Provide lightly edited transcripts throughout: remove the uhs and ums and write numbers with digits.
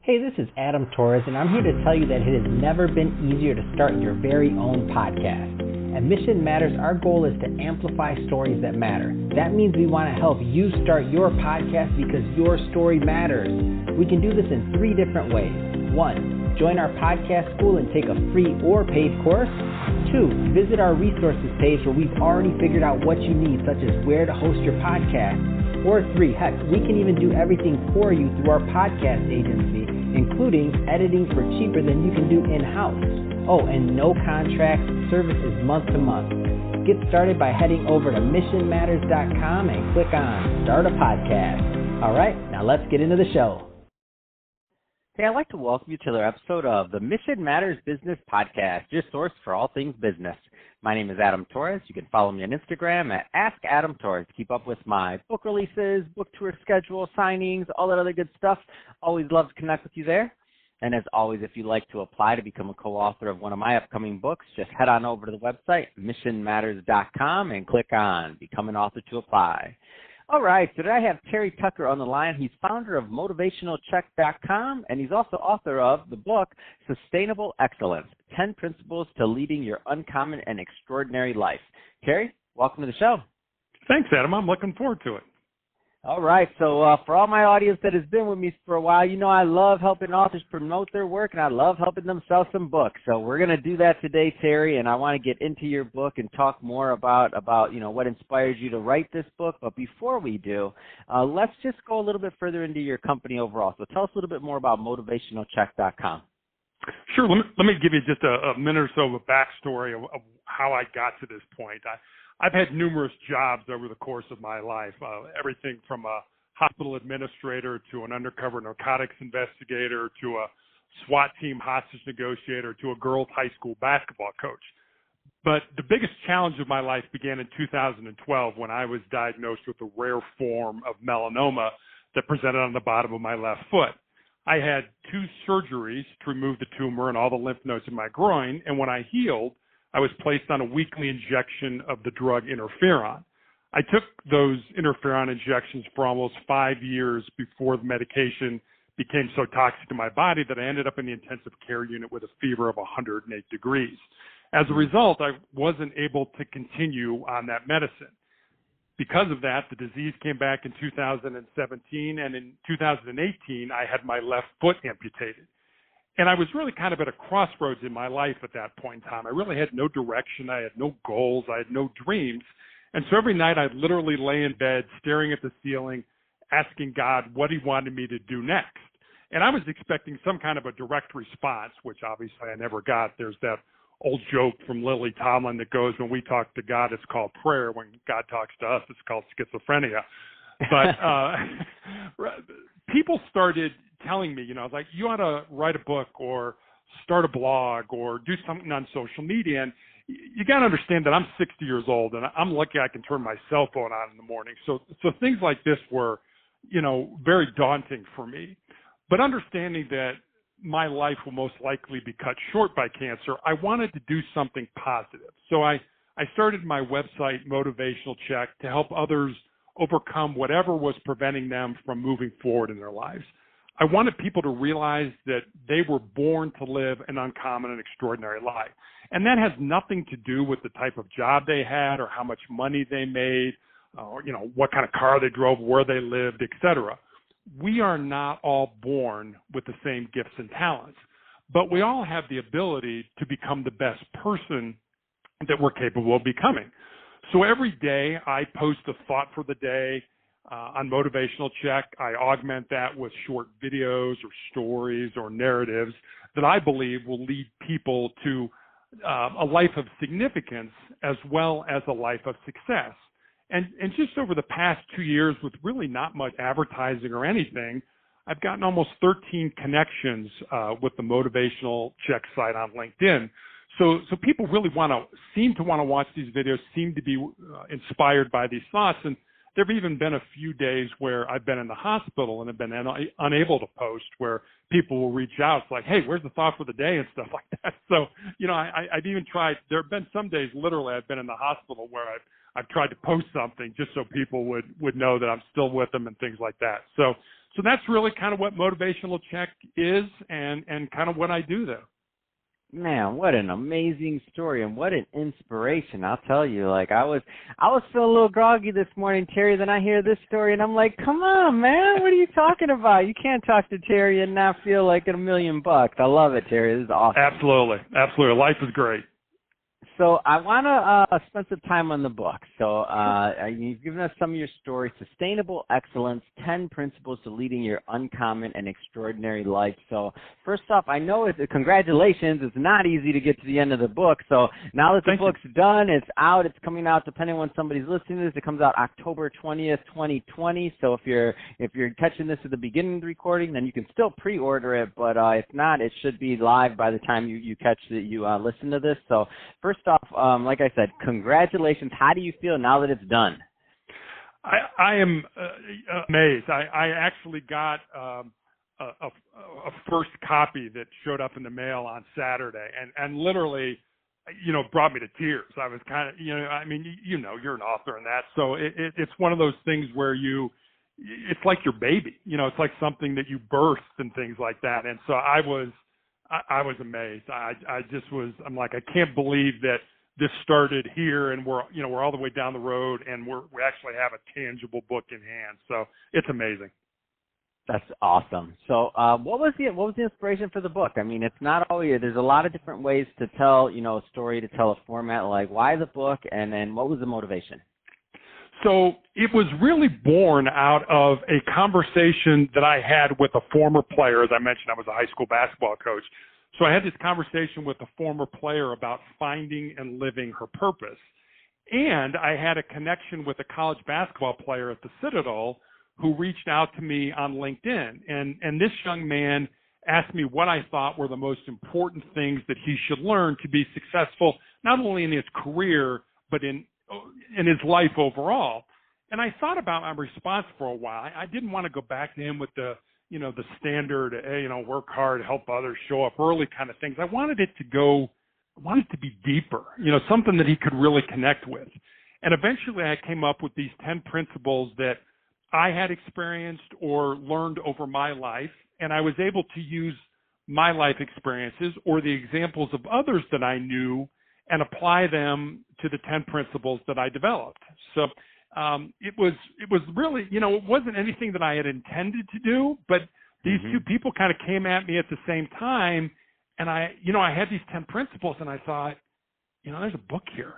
Hey, this is Adam Torres, and I'm here to tell you that it has never been easier to start your very own podcast. At Mission Matters, our goal is to amplify stories that matter. That means we want to help you start your podcast because your story matters. We can do this in 3 different ways. 1, join our podcast school and take a free or paid course. 2, visit our resources page where we've already figured out what you need, such as where to host your podcast. Or 3, heck, we can even do everything for you through our podcast agency, including editing for cheaper than you can do in-house. Oh, and no contracts, service is month to month. Get started by heading over to missionmatters.com and click on Start a Podcast. All right, now let's get into the show. Hey, I'd like to welcome you to another episode of the Mission Matters Business Podcast, your source for all things business. My name is Adam Torres. You can follow me on Instagram at AskAdamTorres to keep up with my book releases, book tour schedule, signings, all that other good stuff. Always love to connect with you there. And as always, if you'd like to apply to become a co-author of one of my upcoming books, just head on over to the website, missionmatters.com, and click on Become an Author to apply. All right, so today I have Terry Tucker on the line. He's founder of motivationalcheck.com, and he's also author of the book, Sustainable Excellence, 10 Principles to Leading Your Uncommon and Extraordinary Life. Terry, welcome to the show. Thanks, Adam. I'm looking forward to it. All right, so for all my audience that has been with me for a while, you know I love helping authors promote their work, and I love helping them sell some books. So we're going to do that today, Terry, and I want to get into your book and talk more about you know what inspired you to write this book. But before we do, let's just go a little bit further into your company overall. So tell us a little bit more about motivationalcheck.com. Sure. Let me give you just a minute or so of a backstory of how I got to this point. I've had numerous jobs over the course of my life, everything from a hospital administrator to an undercover narcotics investigator to a SWAT team hostage negotiator to a girls' high school basketball coach. But the biggest challenge of my life began in 2012 when I was diagnosed with a rare form of melanoma that presented on the bottom of my left foot. I had 2 surgeries to remove the tumor and all the lymph nodes in my groin, and when I healed, I was placed on a weekly injection of the drug interferon. I took those interferon injections for almost 5 years before the medication became so toxic to my body that I ended up in the intensive care unit with a fever of 108 degrees. As a result, I wasn't able to continue on that medicine. Because of that, the disease came back in 2017, and in 2018, I had my left foot amputated. And I was really kind of at a crossroads in my life at that point in time. I really had no direction. I had no goals. I had no dreams. And so every night I'd literally lay in bed, staring at the ceiling, asking God what he wanted me to do next. And I was expecting some kind of a direct response, which obviously I never got. There's that old joke from Lily Tomlin that goes, when we talk to God, it's called prayer. When God talks to us, it's called schizophrenia. But people started telling me, like, you ought to write a book or start a blog or do something on social media. And you got to understand that I'm 60 years old and I'm lucky I can turn my cell phone on in the morning. So things like this were, very daunting for me. But understanding that my life will most likely be cut short by cancer, I wanted to do something positive. So I started my website, Motivational Check, to help others overcome whatever was preventing them from moving forward in their lives. I wanted people to realize that they were born to live an uncommon and extraordinary life. And that has nothing to do with the type of job they had or how much money they made, or, what kind of car they drove, where they lived, etc. We are not all born with the same gifts and talents, but we all have the ability to become the best person that we're capable of becoming. So every day I post a thought for the day on Motivational Check. I augment that with short videos or stories or narratives that I believe will lead people to a life of significance as well as a life of success. And just over the past 2 years, with really not much advertising or anything, I've gotten almost 13 connections with the Motivational Check site on LinkedIn. So people really seem to want to watch these videos, seem to be inspired by these thoughts. And there have even been a few days where I've been in the hospital and have been unable to post, where people will reach out. It's like, hey, where's the thought for the day and stuff like that. So, I've even tried. There have been some days, literally, I've been in the hospital where I've tried to post something just so people would know that I'm still with them and things like that. So So that's really kind of what Motivational Check is and kind of what I do there. Man, what an amazing story and what an inspiration. I'll tell you, like I was feeling a little groggy this morning, Terry, then I hear this story and I'm like, come on, man, what are you talking about? You can't talk to Terry and not feel like $1,000,000. I love it, Terry. This is awesome. Absolutely. Life is great. So I want to spend some time on the book. So you've given us some of your stories, Sustainable Excellence, 10 Principles to Leading Your Uncommon and Extraordinary Life. So first off, I know congratulations. It's not easy to get to the end of the book. So now that the book's done, it's out. It's coming out, depending on when somebody's listening to this, it comes out October 20th, 2020. So if you're catching this at the beginning of the recording, then you can still pre-order it. But if not, it should be live by the time you listen to this. So first off, like I said, congratulations. How do you feel now that it's done? I am amazed. I actually got a first copy that showed up in the mail on Saturday, and literally, brought me to tears. I was kind of, I mean, you're an author in that, so it's one of those things where it's like your baby. It's like something that you birthed and things like that. And so I was amazed. I'm like, I can't believe that this started here and we're all the way down the road and we actually have a tangible book in hand. So it's amazing. That's awesome. So what was the inspiration for the book? I mean, it's not always, there's a lot of different ways to tell, a story, to tell a format. Like, why the book, and then what was the motivation? So it was really born out of a conversation that I had with a former player. As I mentioned, I was a high school basketball coach. So I had this conversation with a former player about finding and living her purpose. And I had a connection with a college basketball player at the Citadel who reached out to me on LinkedIn. And this young man asked me what I thought were the most important things that he should learn to be successful, not only in his career, but in his life overall. And I thought about my response for a while. I didn't want to go back to him with the standard, work hard, help others, show up early kind of things. I wanted it to be deeper, something that he could really connect with. And eventually I came up with these 10 principles that I had experienced or learned over my life. And I was able to use my life experiences or the examples of others that I knew and apply them to the 10 principles that I developed. So it was really, it wasn't anything that I had intended to do, but these two people kind of came at me at the same time. And I had these 10 principles and I thought, there's a book here.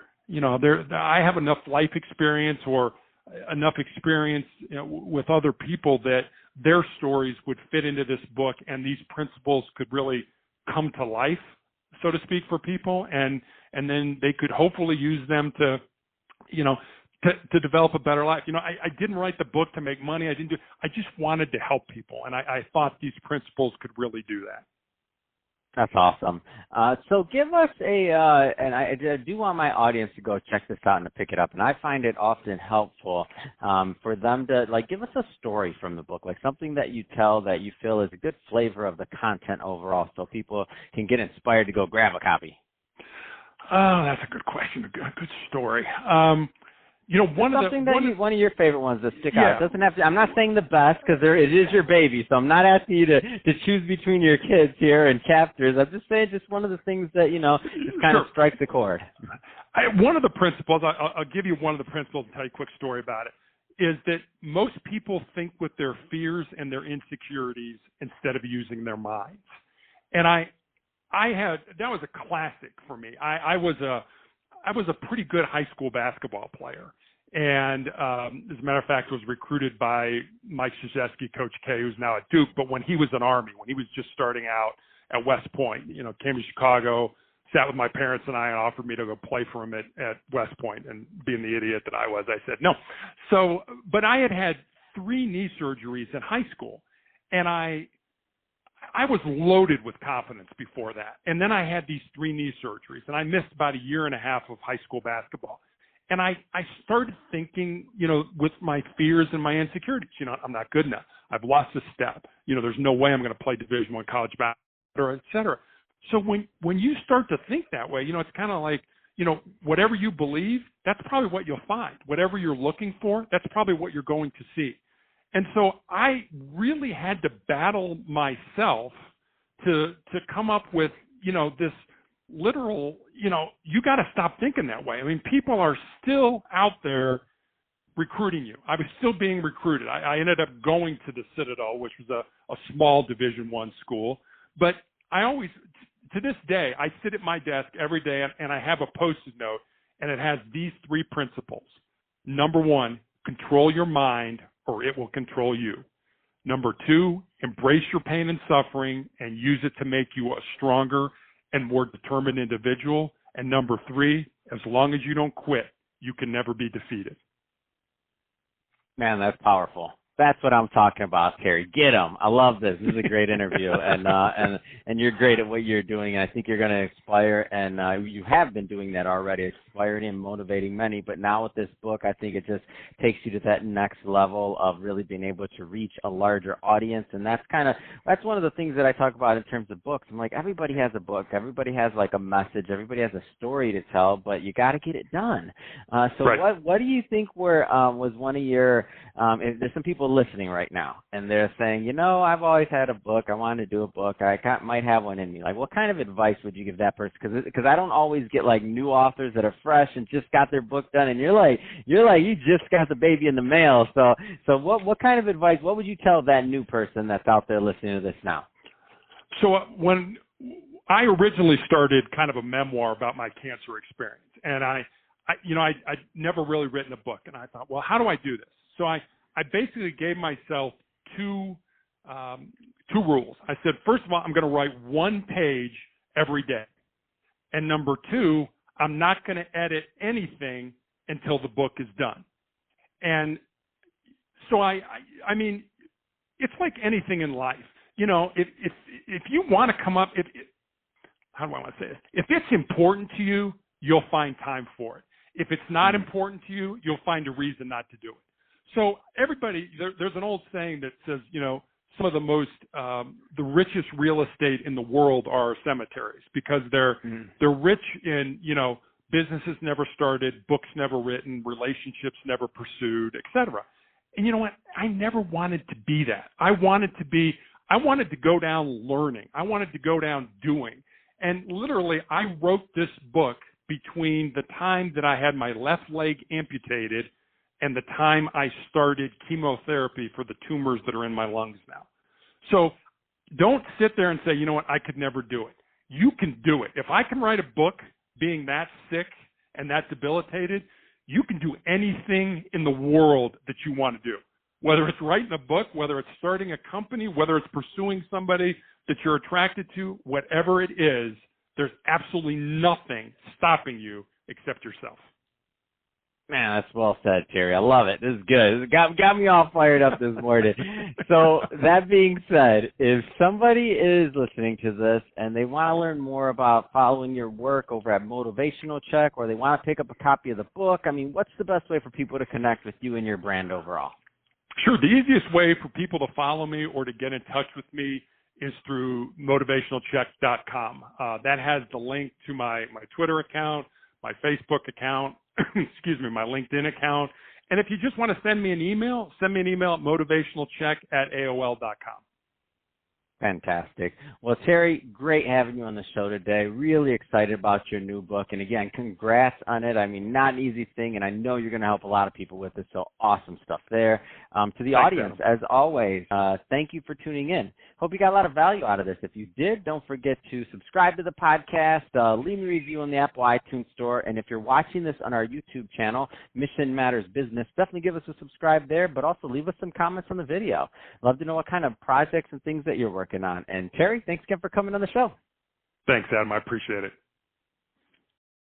I have enough life experience or enough experience with other people that their stories would fit into this book and these principles could really come to life, so to speak, for people. And then they could hopefully use them to develop a better life. I didn't write the book to make money. I just wanted to help people. And I thought these principles could really do that. That's awesome. So give us and I do want my audience to go check this out and to pick it up. And I find it often helpful for them to, give us a story from the book, something that you tell that you feel is a good flavor of the content overall so people can get inspired to go grab a copy. Oh, that's a good question. A good story. One of your favorite ones that stick out. It doesn't have to. I'm not saying the best because it is your baby, so I'm not asking you to choose between your kids here and chapters. I'm just saying just one of the things that just kind of strikes a chord. One of the principles, I'll give you one of the principles and tell you a quick story about it, is that most people think with their fears and their insecurities instead of using their minds. And that was a classic for me. I was a pretty good high school basketball player. And as a matter of fact, was recruited by Mike Krzyzewski, Coach K, who's now at Duke. But when he was in Army, when he was just starting out at West Point, came to Chicago, sat with my parents and I, and offered me to go play for him at West Point. And being the idiot that I was, I said no. So, but I had 3 knee surgeries in high school. And I was loaded with confidence before that. And then I had these 3 knee surgeries, and I missed about a year and a half of high school basketball. And I started thinking, with my fears and my insecurities, I'm not good enough. I've lost a step. There's no way I'm going to play Division I college basketball, et cetera. So when you start to think that way, it's kind of like, whatever you believe, that's probably what you'll find. Whatever you're looking for, that's probably what you're going to see. And so I really had to battle myself to come up with, this literal, you got to stop thinking that way. I mean, people are still out there recruiting you. I was still being recruited. I ended up going to the Citadel, which was a small Division I school. But I always, to this day, I sit at my desk every day and I have a Post-it note, and it has these 3 principles. Number 1, control your mind or it will control you. Number 2, embrace your pain and suffering and use it to make you a stronger and more determined individual. And number 3, as long as you don't quit, you can never be defeated. Man, that's powerful. That's what I'm talking about, Terry. Get them. I love this. This is a great interview, and you're great at what you're doing. And I think you're going to inspire, and you have been doing that already, inspiring and motivating many. But now with this book, I think it just takes you to that next level of really being able to reach a larger audience. And that's one of the things that I talk about in terms of books. I'm like, everybody has a book, everybody has like a message, everybody has a story to tell, but you got to get it done. So right. What do you think was one of your? If there's some people listening right now and they're saying, I've always had a book, I want to do a book, might have one in me. Like, what kind of advice would you give that person? Because I don't always get like new authors that are fresh and just got their book done, and you're like you just got the baby in the mail. So what kind of advice? What would you tell that new person that's out there listening to this now? So when I originally started kind of a memoir about my cancer experience, and I'd never really written a book, and I thought, well, how do I do this? So I basically gave myself two rules. I said, first of all, I'm going to write 1 page every day. And number 2, I'm not going to edit anything until the book is done. And so I mean, it's like anything in life. If you want to come up, how do I want to say this? If it's important to you, you'll find time for it. If it's not important to you, you'll find a reason not to do it. So everybody, there's an old saying that says, some of the richest real estate in the world are cemeteries, because they're rich in, businesses never started, books never written, relationships never pursued, etc. And you know what? I never wanted to be that. I wanted to go down learning. I wanted to go down doing. And literally, I wrote this book between the time that I had my left leg amputated and the time I started chemotherapy for the tumors that are in my lungs now. So don't sit there and say, I could never do it. You can do it. If I can write a book being that sick and that debilitated, you can do anything in the world that you want to do. Whether it's writing a book, whether it's starting a company, whether it's pursuing somebody that you're attracted to, whatever it is, there's absolutely nothing stopping you except yourself. Man, that's well said, Terry. I love it. This is good. It got me all fired up this morning. So that being said, if somebody is listening to this and they want to learn more about following your work over at Motivational Check, or they want to pick up a copy of the book, what's the best way for people to connect with you and your brand overall? Sure. The easiest way for people to follow me or to get in touch with me is through motivationalcheck.com. That has the link to my Twitter account, my Facebook account, my LinkedIn account. And if you just want to send me an email at motivationalcheck@aol.com. Fantastic. Well, Terry, great having you on the show today. Really excited about your new book. And again, congrats on it. Not an easy thing, and I know you're going to help a lot of people with it. So awesome stuff there. To the audience, as always, thank you for tuning in. Hope you got a lot of value out of this. If you did, don't forget to subscribe to the podcast, leave me a review on the Apple iTunes Store. And if you're watching this on our YouTube channel, Mission Matters Business, definitely give us a subscribe there, but also leave us some comments on the video. Love to know what kind of projects and things that you're working on. And Terry, thanks again for coming on the show. Thanks, Adam. I appreciate it.